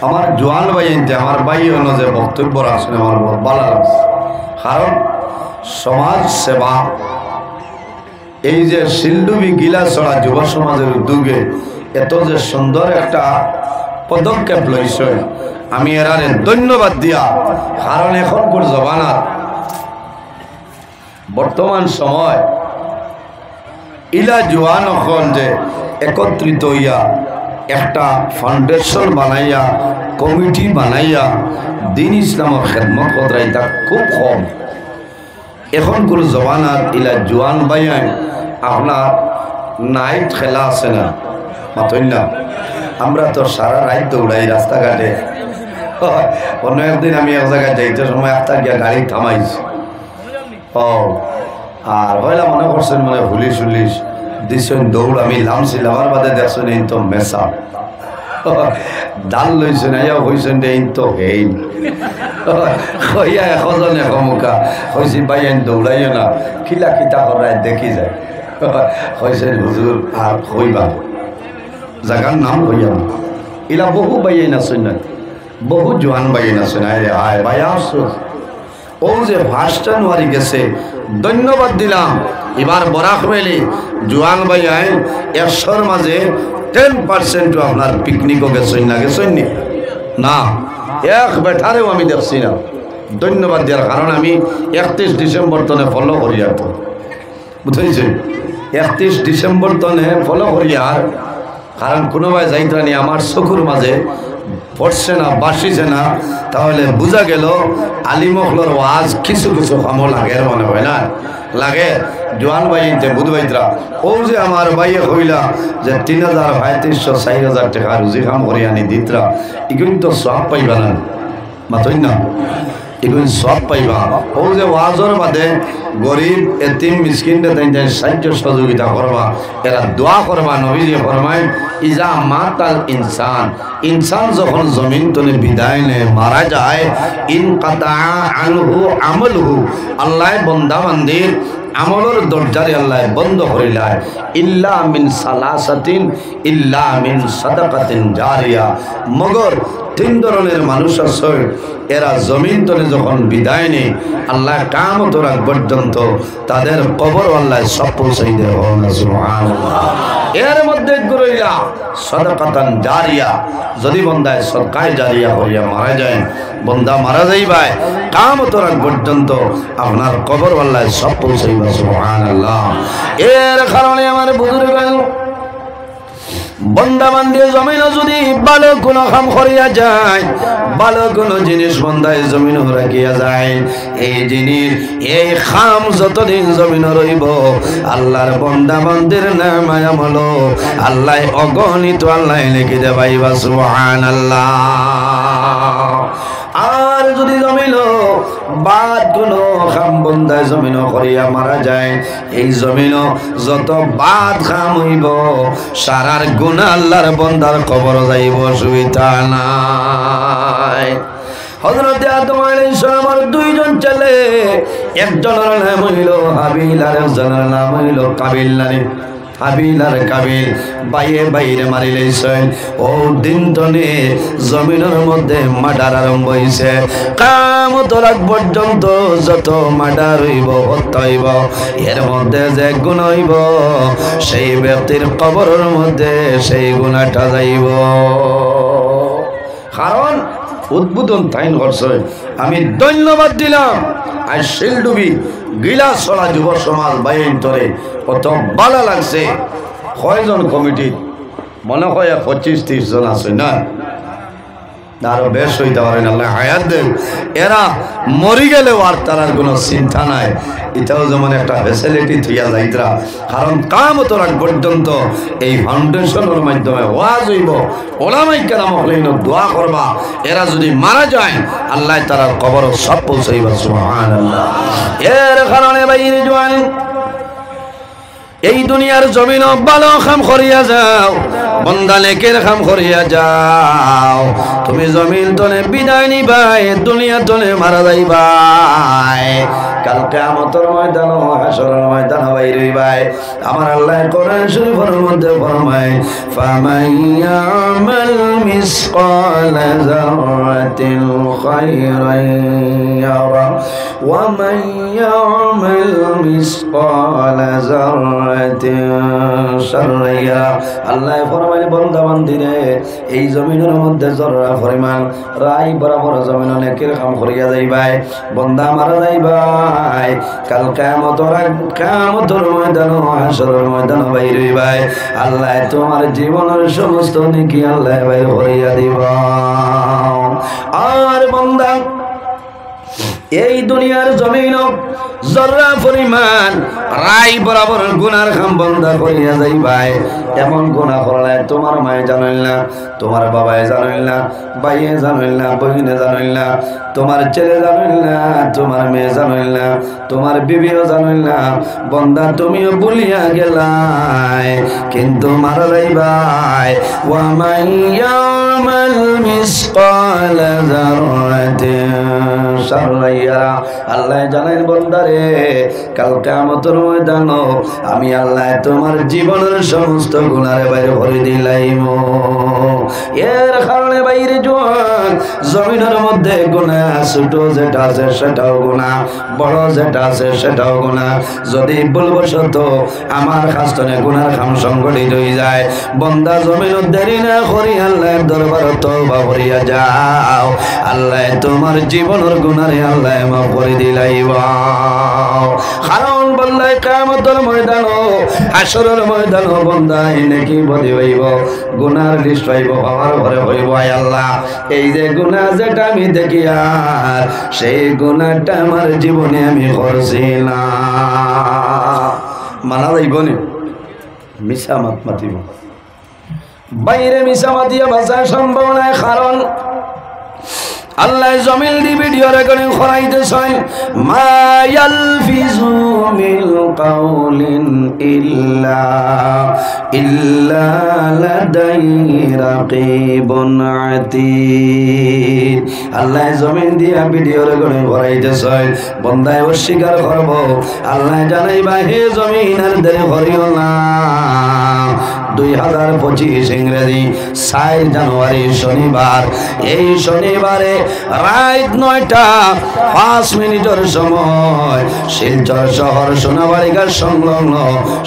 আমার জোয়ান ভাই এনতে আমার ভাই হলো যে বক্তব্য রাখছেন আমার ভালো লাগছে। কারণ সমাজ সেবা এই যে শিলডুবি গিলাছড়া যুব সমাজের উদ্যোগে এত যে সুন্দর একটা পদক্ষেপ লইছে, আমি এরারে ধন্যবাদ দিয়া। কারণ এখনকার জমানার বর্তমান সময় ইলা জোয়ান এখন যে একত্রিত হইয়া একটা ফাউন্ডেশন বানাইয়া কমিটি বানাইয়া দিন ইসলামের খেদমত করাই তা খুব কম। এখনকার জমানার ইলা জোয়ান ভাইয়াই আপনার নাইট খেলা আছে না মাতই না, আমরা তো সারা রাত দৌড়াই রাস্তাঘাটে। অন্য একদিন আমি এক জায়গায় যাইতে সময় একটা গিয়া গাড়ি থামাইছি, আর হইলা মনে করছেন মানে পুলিশ উলিশ দিছেন দৌড়, আমি লামছি লামার বাদে দেখছেন এই তো মেসা ডাল লইছেন আইয়া হয়েছেন এই তো হেই হইয়া এখন এসমুখা হয়েছি ভাই আইন দৌড়াইও না খিলা খিতা করাই দেখি যায় হয়েছেন হুজুর আর হইবা জায়গার নাম হইয়া না। এলা বহু বাইন আছেন না, বহু জোয়ান বাইন আছেন। আরে আয় ভাই আসো, ও যে 5 জানুয়ারি গেছে ধন্যবাদ দিলাম। এবার বরাক মেলি জোয়ান ভাই আইন 100-র মাঝে 10% আপনার পিকনিকও গেছেন না, গেছেন নি না? এক বেঠারেও আমি দেখছি না। ধন্যবাদ দেওয়ার কারণ আমি 31 ডিসেম্বর তনে ফলো করি, আর তো বুঝেছেন 31 ডিসেম্বর তনে ফলো করি। আর কারণ কোনো ভাই যাইতানি আমার চকুর মাঝে পড়ছে না বাসিছে না, তাহলে বোঝা গেল আলিমখলর ওয়াজ কিছু কিছু কামো লাগে মনে হয় না লাগে। জোয়ান ভাই বুধবাইতরা ও যে আমার ভাইয়ে কইলা যে 3000 3500 4000 টাকা রুজি কাম করে আনি দিতরা, এগুলি তো সব পাইবা না মাতই না, এগুলি সব পাইবা। ও যে ওয়াজর বাদে গরিব এতিম মিসকিনদের তাই সাহায্য সহযোগিতা করবা, এরা দোয়া করবা। নবীজি ফরমায় ইজা মাতাল ইনসান, ইনসান যখন জমিন তলে বিদায় নেয় মারা যায়, ইনকাতা আনহু আমলহু, আল্লাহ বন্দা বান্দির আমলের দরজারে আল্লাহ বন্ধ করিলায়। ইল্লা মিন সালাসাতিন ইল্লা মিন সাদাকাতিন জারিয়া, মগর 3 ধরনের মানুষ আছে এরা জমিন তলে যখন বিদায় নেই আল্লাহ কিয়ামত রাত পর্যন্ত তাদের কবর আল্লাহ সব পৌঁছাই দেয়। সুবহানাল্লাহ। এর মধ্যে গুরইয়া সাদাকাতান জারিয়া, যদি বন্দায় সদকায়ে জারিয়া হইয়া মারা যায়, বন্দা মারা যাইবায় কিয়ামত রাত পর্যন্ত আপনার কবর আল্লাহ সব পৌঁছাইবা। সুবহানাল্লাহ। এর কারণে আমার বুজুর্গ বন্দা বান্দি জমিন যদি ভালো কোনো কাম করিয়া যায়, ভালো কোনো জিনিস বন্দায় জমিন রাখিয়া যায়, এই জিনিস এই কাম যতদিন জমিন রইব আল্লাহর বন্দা বান্দির নাম আমল আল্লাহ অগণিত আল্লাহ লিখে দেবাইবা। সুবহানাল্লাহ। আর যদি জমিন বাদ কোনো খাম বন্দায় জমিন করিয়া মারা যায়, এই জমিন যত বাদ খাম হইব সারার গুনাহ আল্লাহর বন্দার কবর যাইব, সুবিধা নাই। হযরত আদম আলাইহিস সালামের 2 জন ছেলে, একজনের নাম হইল হাবিল আর একজনের নাম হইল কাবিল। হাবিল আর কাবিল বাইয়ে বাইরে মারি লাইছেন। ও দিন তনে জমিনের মধ্যে মার্ডার আরম্ভ হইছে। কিয়ামত রাত পর্যন্ত যত মার্ডার হইব হত্যা হইব, এর মধ্যে যে গুনাহ হইব সেই ব্যক্তির কবরের মধ্যে সেই গুনাহটা যাইব। কারণ উদ্বোধন তাইন করছে। আমি ধন্যবাদ দিলাম। আর শিলডুবি গিলাছড়া যুব সমাজ বাইন তরে কত ভালো লাগছে। কয়জন কমিটি মনে হয় 25-30 জন আছে না, আরো বেশ হইতে পারেন, আল্লাহ হায়াত দেন। এরা মরি গেলেও আর তার কোনো চিন্তা নাই, এটাও যেমন একটা ফ্যাসিলিটি থইয়া যাইতরা। কারণ কিয়ামত রাত পর্যন্ত এই ফাউন্ডেশনের মাধ্যমে ওয়াজ হইব, ওলামায়ে কেরাম হইল দোয়া করবা। এরা যদি মারা যায় আল্লাহ তার কবর সব পৌঁছাইবা। সুবহানাল্লাহ। এর কারণে বাইরে জওয়ান এই দুনিয়ার জমিন ভালো কাম করিয়া যাও, বন্দা নেকের কাম করিয়া যাও। তুমি জমিন তলে বিদায় নিবাই, দুনিয়া তলে মারা যাইবাই। কাল কিয়ামতের ময়দান ও হাশরের ময়দান বাইরে ভাই আমার আল্লাহ কোরআন শরীফের মধ্যে ফরমায় ফামান ইয়ামাল মিসকালা যাররাতিন খায়রান ইয়ারা ওয়া মান ইয়ামাল মিসকালা যাররাতিন শাররান ইয়ারা আল্লাহ ফরমায় বান্দা বান্দিরে এই জমিনের মধ্যে জররা পরিমাণ রাই বরাবর জমিন অনেকের কাম করিয়া যাইবাই বান্দা মারা যাইবাই কাল কিয়ামতের ময়দান হাশরের ময়দান বাইরে হইবাই আল্লাহ তোমার জীবনের সমস্ত নেকি আল্লাহ বাইর করিয়া দিবা আর বান্দা এই দুনিয়ার জমিন জররা পরিমাণ রাই বরাবর গুনার খাম বন্ধা করিয়া যাইবাই এমন গুনাহ করলে তোমার মায়ে জানাইল না তোমার বাবায় জানাইল না ভাইয়ে জানাইল না বহিনে জানাইল না তোমার ছেলে জানাইল না তোমার মেয়ে জানাইল না তোমার বিবিও জানাইল না বন্ধা তুমিও ভুলিয়া গেলাই কিন্তু মারা যাইবাই ওয়া মান ইয়ামাল মিসকালা যাররাতিন শাররান ইয়ারা আল্লাহ জানেন বন্দারে কাল কিয়ামতের ময়দান আমি আল্লাহ তোমার জীবনের সমস্ত গুনাহ বাইরে ভরে দিলাম এর কারণে বাইরে জোয়ান জমিনের মধ্যে গুনাহ ছোট যেটা আছে সেটাও গুনাহ বড় যেটা আছে সেটাও গুনাহ যদি ভুলবশত আমার খাস্তনে গুনার কাম সংগঠিত হয়ে যায় বন্দা জমিনত দেরি না করি আল্লাহর দরবারে তওবা করিয়া যাও আল্লাহ তোমার জীবনের গুনাহে আল্লাহ মাফ করে দিলাইবা কারণ বন্দাই কিয়ামতের ময়দান হাশরের ময়দান বন্দাই নেকি বদি হইব গুনার লিস্ট হইব আমার ঘরে হইব আয় আল্লাহ এই যে গুনাহ যেটা আমি দেখি আর সেই গুনাহটা আমার জীবনে আমি করছি না মানা যাইব নি মিছা মাত মাতিব বাইরে মিছা মাতিয়া বাঁচা সম্ভব নয় কারণ আল্লাহ জমিন দি ভিডিও রেকর্ডিং করাইতেছেন মা ইয়ালফিজু মিন কাউলিন ইল্লা লাদাইহি রাকিবুন আতীদ আল্লাহ জমিন দিয়া ভিডিও রেকর্ডিং করাইতেছেন বন্দায় অস্বীকার করব আল্লাহ জানাইবা হে জমিন আর দেরি করিও না 2025 ইংরেজি 4 জানুয়ারি শনিবার এই শনিবারে রাত 9:05 সময় শিলচর শহর সোনাবাড়িঘাট সংলগ্ন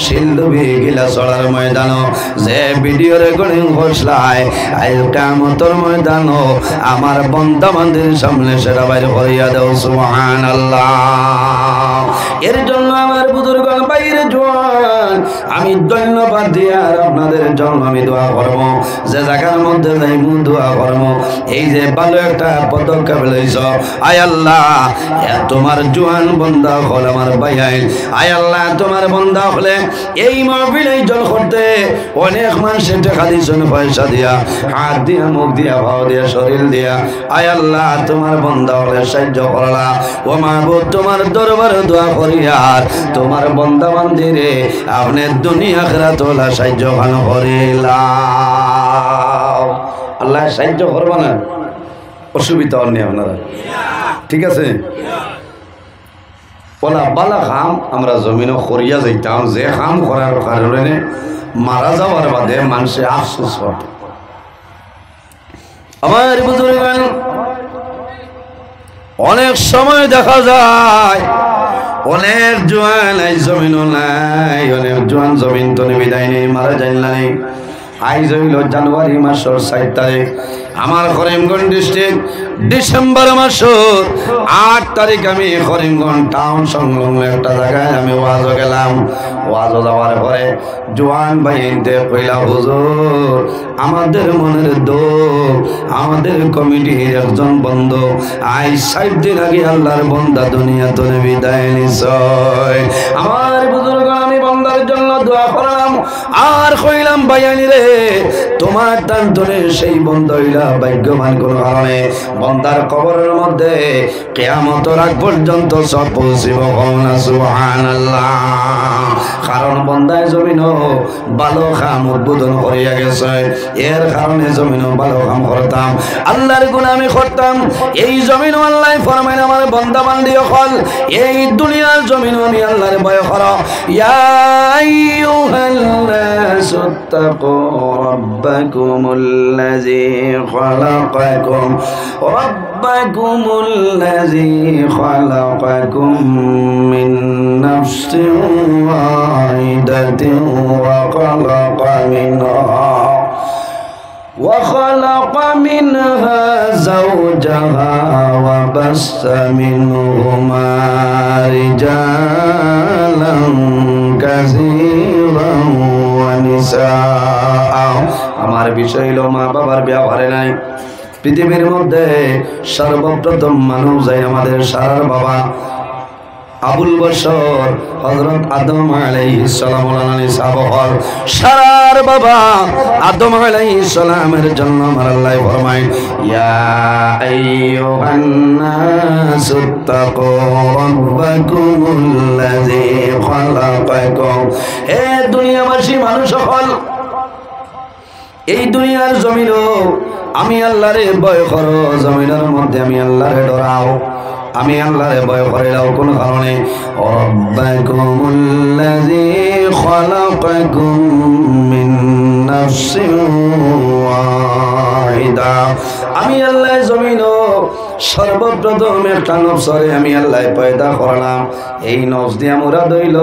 শিলডুবি গিলাছড়ার ময়দান যে ভিডিও রেকর্ডিং ঘোষলায় আজ কিয়ামতের ময়দান আমার বন্দা বান্দির সামনে সেটা বাইরে করিয়া দাও সুবহানাল্লাহ এর জন্য আমার বুজুর্গগণ বাইরে জোয়ান আমি ধন্যবাদ দিয়ে আর আপনাদের জন্য আমি দোয়া করব যে জায়গার মধ্যে যাইমু দোয়া করব এই যে ভালো একটা পদক্ষেপ লইছ আয় আল্লাহ তোমার জোয়ান বন্দা হল আমার ভাইয়াইন আয় আল্লাহ তোমার বন্দা হলে এই মাহফিল আয়োজন করতে অনেক মানুষের টাকা দিয়েছেন পয়সা দিয়া হাত দিয়া মুখ দিয়া ভাও দিয়া শরীর দিয়া আয় আল্লাহ তোমার বন্দা হলে সাহায্য করলা ও মাহবুব তোমার দরবারে দোয়া করি আর তোমার বন্দা বান্দিরে আপনি দুনিয়া আখিরাত ওলা সাহায্য ভালো করিলা আল্লাহ সাহায্য করবা না অসুবিধা নেই আপনারা ঠিক আছে ওলা বালা খাম আমরা জমিনও করিয়া যাইতাম যে খাম করার কারণে মারা যাওয়ার বাদে মানুষে আফসোস করে আমার বুজুর্গগণ অনেক সময় দেখা যায় অনেক জোয়ান এই জমিনও নাই অনেক জোয়ান জমিন তো বিদায় নেই মারা যায় নাই আইজ হইল জানুয়ারি মাসের 7 তারিখ আমার করিমগঞ্জ ডিস্ট্রিক্ট ডিসেম্বর মাসের 8 তারিখ আমি করিমগঞ্জ টাউন সংলগ্ন একটা জায়গায় আমি ওয়াজও গেলাম ওয়াজও যাওয়ার পরে জোয়ান ভাইতে কইলা হুজুর আমাদের মনের দুঃখ আমাদের কমিটির একজন বন্ধু আজ 7 দিন আগে আল্লাহর বান্দা দুনিয়া থেকে বিদায় নিছে আমার বুজুর্গ আমি বান্দার জন্য দোয়া করলাম আর কইলাম বায়ানি রে তোমার টানতনে সেই বন্ধ হইলা ভাগ্যবান কোন কারণে বন্দার কবরের মধ্যে কিয়ামত রাত পর্যন্ত সব পৌঁছিব না সুবহানাল্লাহ কারণ বন্দায় জমিন ভালো কাম উদ্বোধন করিয়া গেছে এর কারণে জমিন ভালো কাম করতাম আল্লাহর গুনামি করতাম এই জমিন আল্লাহ ফরমাইল আমার বান্দা বান্দি হল এই দুনিয়ার জমিন আমি আল্লাহর ভয় করো ইয়া আইয়ুহাল্লাস তাকু রাব্বাকুমুল্লাযী খালাকাকুম রাব্বাকুমুল্লাযী খালাকাকুম মিন নাফসিন ওয়াহিদাতিন وخلق منها زوجها وبث منهما رجالا كثيرا ونساء আমার বিষয় হলো মা বাবার ব্যবহারে নাই পৃথিবীর মধ্যে সর্বপ্রথম মানব যাই আমাদের সারার বাবা আবুল বশর হযরত আদম আলাইহিস সালাম সাহাবহল সারার বাবা আদম আলাইহিস সালামের জন্য আমার আল্লাহ ফরমায় ইয়া আইয়ুহান নাসু তাকু রাব্বাকুমুল্লাযী খালাকাকুম হে দুনিয়াবাসী মানুষ হল এই দুনিয়ার জমিন আমি আল্লাহরে ভয় করো জমিনের মধ্যে আমি আল্লাহরে ডরাও আমি আল্লাহরে ভয় করিলাম কোন কারণে রাব্বাকুমুল্লাযী খালাকাকুম মিন নাফসিন ওয়াহিদা আমি আল্লাহ জমিন সর্বপ্রথম একটা নফসরে আমি আল্লাহ পয়দা করলাম এই নফস দিয়া মুরাদ হইল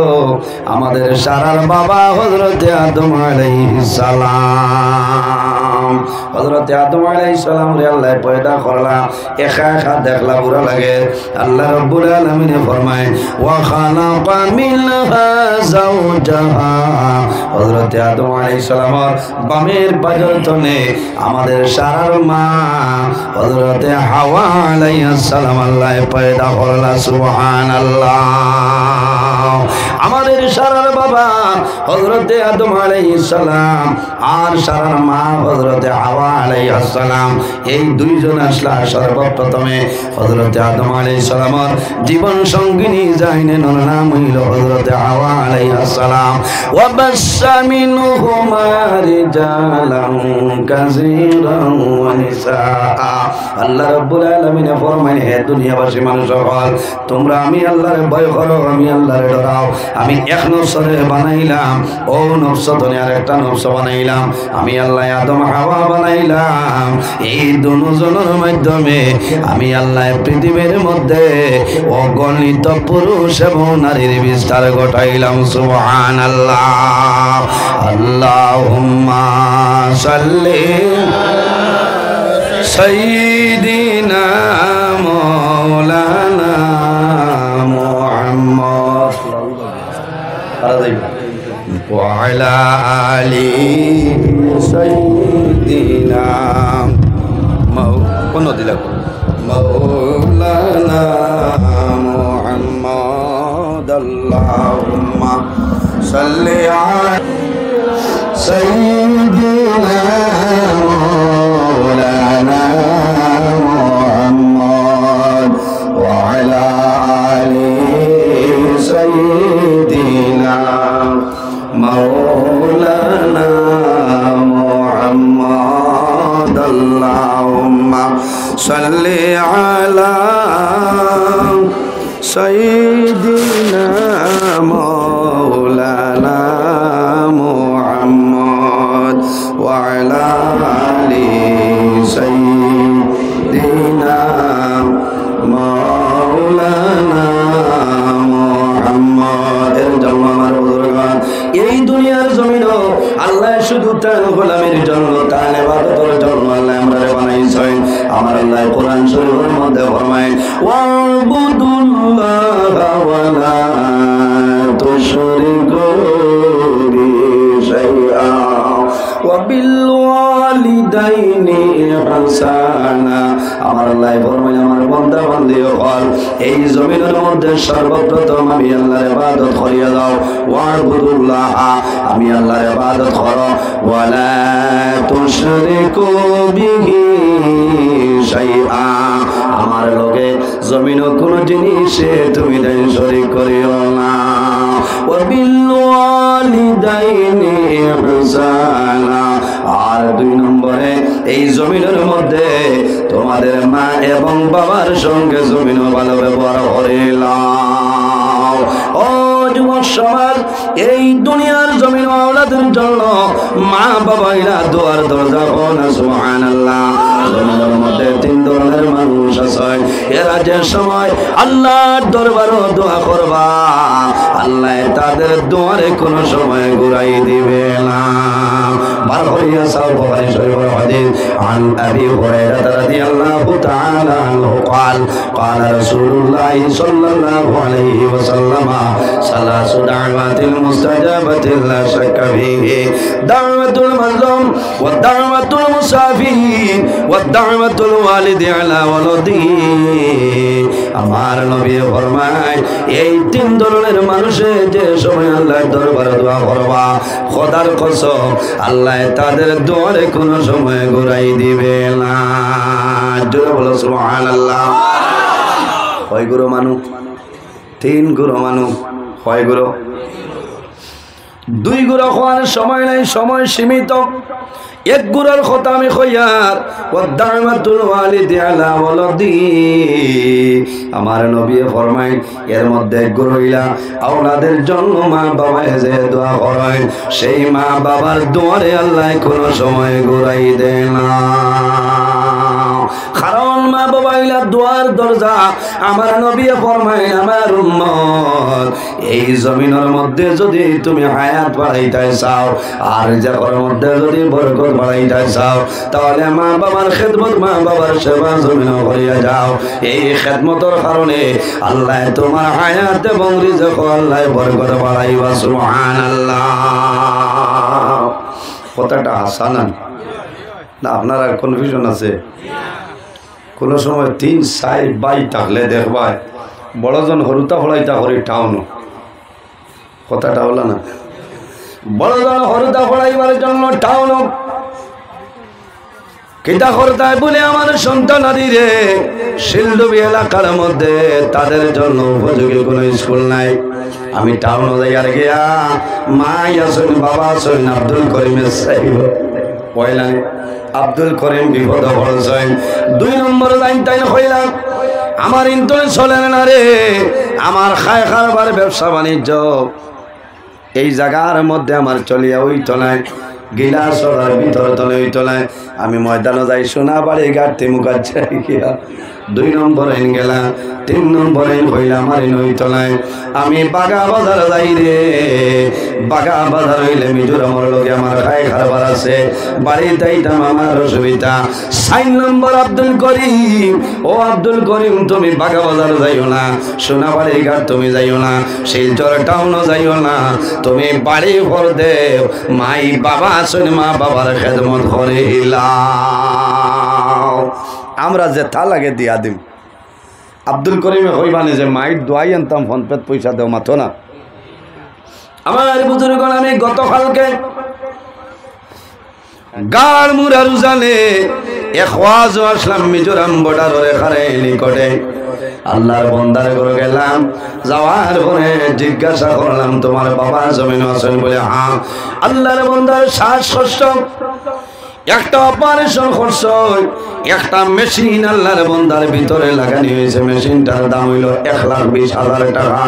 আমাদের সারার বাবা হযরত আদম আলাইহিস সালাম হযরত আদম আলাইহিস সালাম রে আল্লাহ পয়দা করলাম একা একা দেখলা বুড়া লাগে আল্লাহ রাব্বুল আলামিন ফরমায় ওয়া খালাকা মিনহা যাওজাহা হযরত আদম আলাইহিস সালামের বামের পাজরতনে আমাদের সারার মা হযরত হাওয়া আলাইহিস সালাম আল্লাহ পয়দা করলা সুবহানাল্লাহ আমাদের সারার বাবা হযরত আদম আলাইহিস সালাম আর সারার মা হযরত হাওয়া আলাইহিস সালাম এই দুইজন আসলা সর্বপ্রথমে হযরত আদম আলাইহিস সালামের জীবন সঙ্গিনী জাইনে নাম হইল হযরত হাওয়া আলাইহিস সালাম ওয়া বাসসা মিনহুমা রিজালান কাসীরান ওয়া নিসা আল্লাহ রাব্বুল আলামিন ফরমায় হে দুনিয়াবাসী মানুষ হল তোমরা আমি আল্লাহর ভয় করো আমি আল্লাহর ডরাও আমি এক নফসরে বানাইলাম ও নফস ধরে আর একটা নফস বানাইলাম আমি আল্লাহ আদম হাওয়া বানাইলাম এই দুজনের মাধ্যমে আমি আল্লাহ পৃথিবীর মধ্যে অগণিত পুরুষ এবং নারীর বিস্তার ঘটাইলাম সুবহানাল্লাহ আল্লাহুম্মা সাল্লি সাইয়্যিদিনা মাওলানা মুহাম্মদ ওয়া আলা আলি সাইয়্যিদিনা মাওলানা মুহাম্মদ আল্লাহুম্মা সাল্লি আলা সাইয়্যিদিনা মাওলানা মুহাম্মদ ওয়া আলা আলি সাইয়্যিদিনা মাওলানা মুহাম্মদ আল্লাহুম্মা সাল্লি আলা সাইয়্যিদিনা মাওলানা মুহাম্মদ ওয়া আলা আলি সাইয়্যিদিনা মাওলানা মুহাম্মদ এর জন্য আমার বুজুর্গান এই দুনিয়ার জমিন আল্লাহ শুধু তার গোলামের জন্য তার ইবাদতের জন্য আল্লাহ আমাদের বানাইছেন আমার আল্লাহ কোরআন শরীফের মধ্যে ফরমায় ওয়াবুদুল্লাহ ওয়া লা তুশরিকু বিহি শাইআ ওয়া বিল ওয়ালিদাইনি ইহসানা। আমার আল্লাহ ফরমায় আমার বান্দা বান্দি হল এই জমিনের মধ্যে সর্বপ্রথম আমি আল্লাহর ইবাদত করিয়া দাও। ওয়াবুদুল্লাহ, আমি আল্লাহর ইবাদত করো। ওয়ালা তুশরিকু বিহি শাইআ, আমার লগে জমিন কোন জিনিসে তুমি দেন শরীক করিও না। ওয়া বিল ওয়ালিদাইনি ইহসানা, আর 2 নম্বরে এই জমিনের মধ্যে তোমাদের মা এবং বাবার সঙ্গে জমিন ভালো ব্যবহার করিলাম। ও যুবক সমাজ, এই দুনিয়ার জমিন আওলাদের জন্য মা বাবা এরা দোয়ার দরজা হন। সুবহানাল্লাহ। জমিনের মধ্যে 3 ধরনের মানুষ আছে, এরা যে সময় আল্লাহর দরবারে দোয়া করবা আল্লাহ তাদের দোয়ারে কোনো সময় ঘুরাই দিবে না। বার হইয়া সাল বুখারী শরীফের হাদিস আন আবি হুরায়রা রাদিয়াল্লাহু তাআলা আনহু قال قال رسول الله صلى الله عليه وسلم ثلاث دعوات مستجابة لا شك فيه دعوة المظلوم والدعوة المسافر والدعوة الوالد على ولده। আমার নবী ফরমায় এই 3 ধরনের মানুষের যে সময় আল্লাহর দরবারে দোয়া করবা খোদার কসম আল্লাহ তাদের দোয়ারে কোনো সময় ঘুরাই দিবে না। জোরে বলো সুবহানাল্লাহ। কয় গুরু মানুষ? 3 গুরু মানুষ। কয় গুরু? 2 গুরু হওয়ার সময় নাই, সময় সীমিত। 1 গুরুর কথা আমি কইয়ার ওয়াদামাতুল ওয়ালিদি আলা ওয়ালাদি। আমার নবী ফরমায় এর মধ্যে 1 গুরু হইলা আওলাদের জন্য মা বাবা যে দোয়া করেন সেই মা বাবার দোয়ারে আল্লাহ কোনো সময় ঘুরাই দেয় না। কারণ মা বাবা হইলা দোয়ার দরজা। আমার নবী ফরমায় আমার উম্মত এই জমিনের মধ্যে যদি তুমি হায়াত বাড়াইতে চাও আর জায়গার মধ্যে যদি বরকত বাড়াইতে চাও তাহলে মা বাবার খেদমত মা বাবার সেবা জমিন করিয়া যাও। এই খেদমতের কারণে আল্লাহ তোমার হায়াত এবং রিজক আল্লাহ বরকত বাড়াইবা। সুবহানাল্লাহ। কথাটা আসান না? আপনার আর কনফিউশন আছে? কোন সময় 3-4 বাই থাকলে দেখবা বড়জন হরুতা ফলাইতা করি টাউন। কথাটা হলো না? বড়জন হরুতা ফলাইবার জন্য টাউন কিতা করতায় বলে আমার সন্তানাদি রে শিলডুবি এলাকার মধ্যে তাদের জন্য উপযোগী কোনো স্কুল নাই। আমি টাউন যাইয়ার গিয়া মা আসেন বাবা আসেন আব্দুল করিমের সাহেব পয়লা আব্দুল করিম বিপদ পড়ছেন। 2 নম্বর লাইন তাই হইলাম আমার ইন্টারনেট চলে না রে, আমার খায় খাবার ব্যবসা বাণিজ্য এই জায়গার মধ্যে আমার চলিয়া ওই তলায় গিলা সরার ভিতর তলে ওই তলায় আমি ময়দানে যাই সোনা বাড়ি গাড়তে মুখার যাই গিয়া 2 নম্বর আইন গেলা। 3 নম্বর আইন হইলা আমার ওই তলায় আমি বাগা বাজার যাই রে। বাগা বাজার হইলে মিজোরামর লোকে আমার খায় খাবার আছে বাড়ি যাইতাম আমার অসুবিধা। 4 নম্বর আব্দুল করিম, ও আব্দুল করিম তুমি বাগা বাজার যাইও না, সোনাবাড়ি ঘাট তুমি যাইও না, শিলচর টাউনও যাইও না, তুমি বাড়ি ভর দেও মাই বাবা আসুন মা বাবার খেদমত করিলাম। আমরা যে থা লাগে দিয়া দিম। আব্দুল করিমে কইবানি যে মাইট দোয়াই আনতাম ফোন পেত পয়সা দেও মাথো না। আমার বুজুর্গ আমি গতকালকে গাড় মুরার উজানে এখওয়াজ আসলাম মিজোরাম বর্ডারের এখানে নিকটে। আল্লাহর বন্দার ঘরে গেলাম, যাওয়ার পরে জিজ্ঞাসা করলাম তোমার বাবা জমিন আছেন বলে হ্যাঁ। আল্লাহর বন্দার শ্বাসকষ্ট একটা অপারেশন করছে, একটা মেশিন আল্লাহর বন্দার ভিতরে লাগানি হয়েছে। মেশিনটার দাম হইল 1,20,000 টাকা।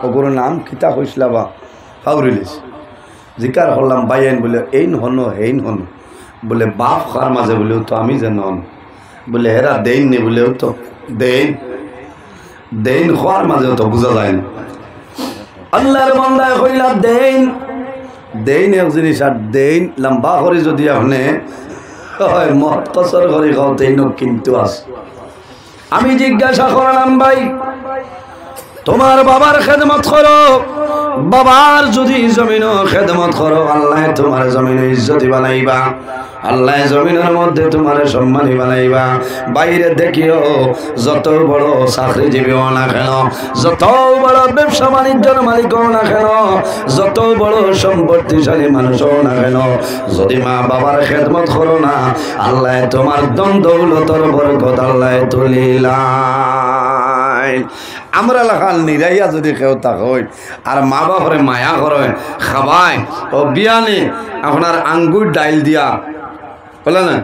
ওগুলোর নাম কিতা হইসলা বা ফাউরিলিস জিকার করলাম বাইন বলে এই হন হেইন হন বলে বাপ খার মাঝে বলেও তো আমি যে নন বলে হেরা দেন নি বলেও তো দেন দেন খাওয়ার মাঝেও তো বোঝা যায় না। আল্লাহর বন্দায় কইলাম দেন দেন এক জিনিস আর দেন লম্বা করে যদি আপনি মহতসর করে খাও দেন কিন্তু আস। আমি জিজ্ঞাসা করলাম ভাই তোমার বাবার খেদমত করো, বাবার যদি জমিনও খেদমত করো আল্লাহ তোমার জমিনে ইজ্জতি বানাইবা। আল্লাহ জমিনের মধ্যে তোমার সম্মানী বানাইবা। বাইরে দেখিও যত বড় চাকরিজীবী হও না কেন, যত বড় ব্যবসা বাণিজ্যের মালিক হও না কেন, যত বড় সম্পত্তিশালী মানুষ হও না কেন, যদি মা বাবার খেদমত করো না, আল্লাহ তোমার দম দৌলতর বরকত আল্লাহ তুলিলাই। আমরা লাখান নিরাইয়া যদি কেউ থাকই আর মা বাপরে মায়া করে খাবায় ও বিয়ানি আপনার আঙ্গুর ডাইল দিয়া বলে না,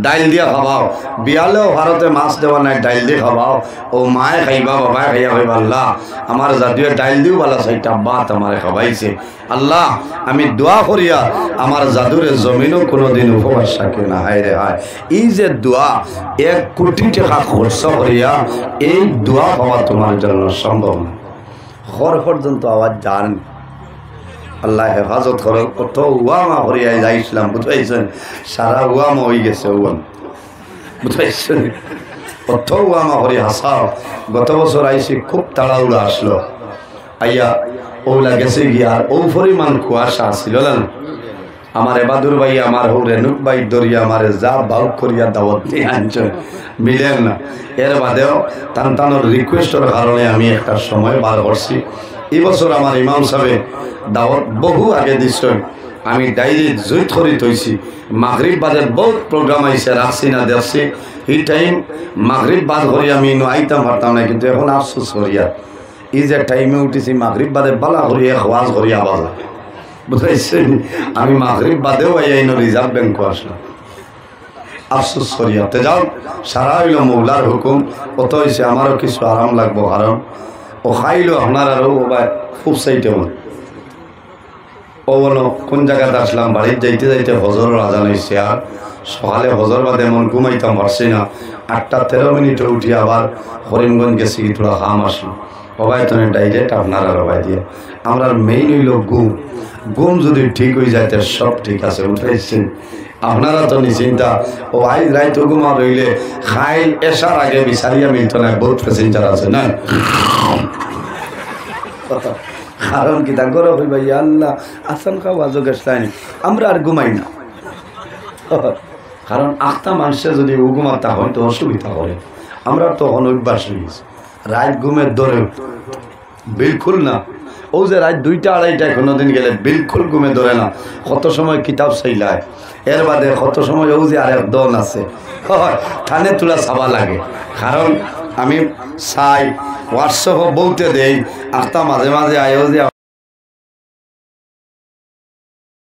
ডাইল দিয়া খাবাও। বিয়ালেও ভারতে মাছ দেওয়া নাই, ডাইল দিয়ে খাবাও। ও মায়ে খাইবা, বাবায় খাইয়া খাইবা। আল্লাহ আমার জাতীয় ডাইল দিও বলা সেইটা বাত আমার খাবাইছে। আল্লাহ আমি দোয়া করিয়া আমার জাদুরে জমিনও কোনোদিন উপবাস থাকে না। হায় রে হায়, এই যে দোয়া 1 কোটি টাকা খরচ করিয়া এই দোয়া পাওয়া তোমার জন্য সম্ভব না। ঘর পর্যন্ত আওয়াজ যান। আল্লাহ হেফাজত করো। কত ওয়ামা করিয়া যাইছিলাম বুঝাইছেন, সারা ওয়ামা হয়ে গেছে। ওয়াম বুঝাইছেন, কত ওয়ামা করি হাসাও। গত বছর আইসি খুব তাড়াহুড়া আসলো, আইয়া ওলা গেছে গিয়া আর ও পরিমাণ কুয়াশা আসছিল না। আমার এবাদুর ভাই আমার হৌ রেনুক ভাই দরিয়া আমার যা বাউক করিয়া দাওয়াত নিয়ে আনছেন, মিলেন না। এর বাদেও টানটানোর রিকোয়েস্টের কারণে আমি একটা সময় বার করছি। এই বছর আমার ইমাম সাহেব দাওয়াত বহু আগে দিচ্ছেন, আমি ডাইরি জুইত করি থইছি। মাগরিব বাদের বহুত প্রোগ্রাম আইসে, রাখছি না দেখছি। এই টাইম মাগরিব বাদ করি আমি আইতাম পারতাম না, কিন্তু এখন আফসোস করিয়া এই যে টাইমে উঠেছি মাগরিব বাদে বালা করিয়া ওয়াজ করিয়া বাজা বুঝাইছেন। আমি মাগরিব বাদেও আইন রিজার্ভ ব্যাংক আসলাম, আফসোস করিয়া। তে যাও, সারা হইল মৌলার হুকুম। কত হয়েছে আমারও কিছু আরাম লাগবো, কারণ ও খাইলো আপনার আরও খুব চাইতে মন। ও বলো কোন জায়গাতে আসলাম, বাড়ির যাইতে যাইতে হজরের আজান হয়েছে। আর সকালে হজর বাদে এমন ঘুমাইতাম পারছি না। 8:13 উঠি আবার করিমগঞ্জ গেছি, তোরা হাম আসলো। সবাই তো ডাইরেক্ট আপনারা রবাই দিয়ে। আমরা মেইন হইল ঘুম। ঘুম যদি ঠিক হয়ে যায় সব ঠিক আছে, উঠাইছেন। আপনারা তো নিশ্চিন্তা। ও আই রাইত ঘুমা রইলে খাই এসার আগে বিচারিয়া মিলত না, বহুত প্যাসেঞ্জার আছে না। কারণ কি তা গরম হইবা, আল্লাহ আসান খাওয়া যোগেশাইনি, আমরা আর ঘুমাই না। কারণ আখটা মানুষের যদি ও ঘুমাতা হয় তো অসুবিধা করে। আমরা তখন অভ্যাস হয়ে গেছি রাত ঘুমের ধরে বিলকুল না। ও যে রাত 2টা-2:30টায় কোনোদিন গেলে বিলকুল ঘুমে ধরে না। কত সময় কিতাব চাইলায়, এর বাদে কত সময় ও যে আরেক দন আছে থানে তোলা চাবা লাগে। কারণ আমি চাই হোয়াটসঅ্যাপও বলতে দেই, আখটা মাঝে মাঝে আয়ও যে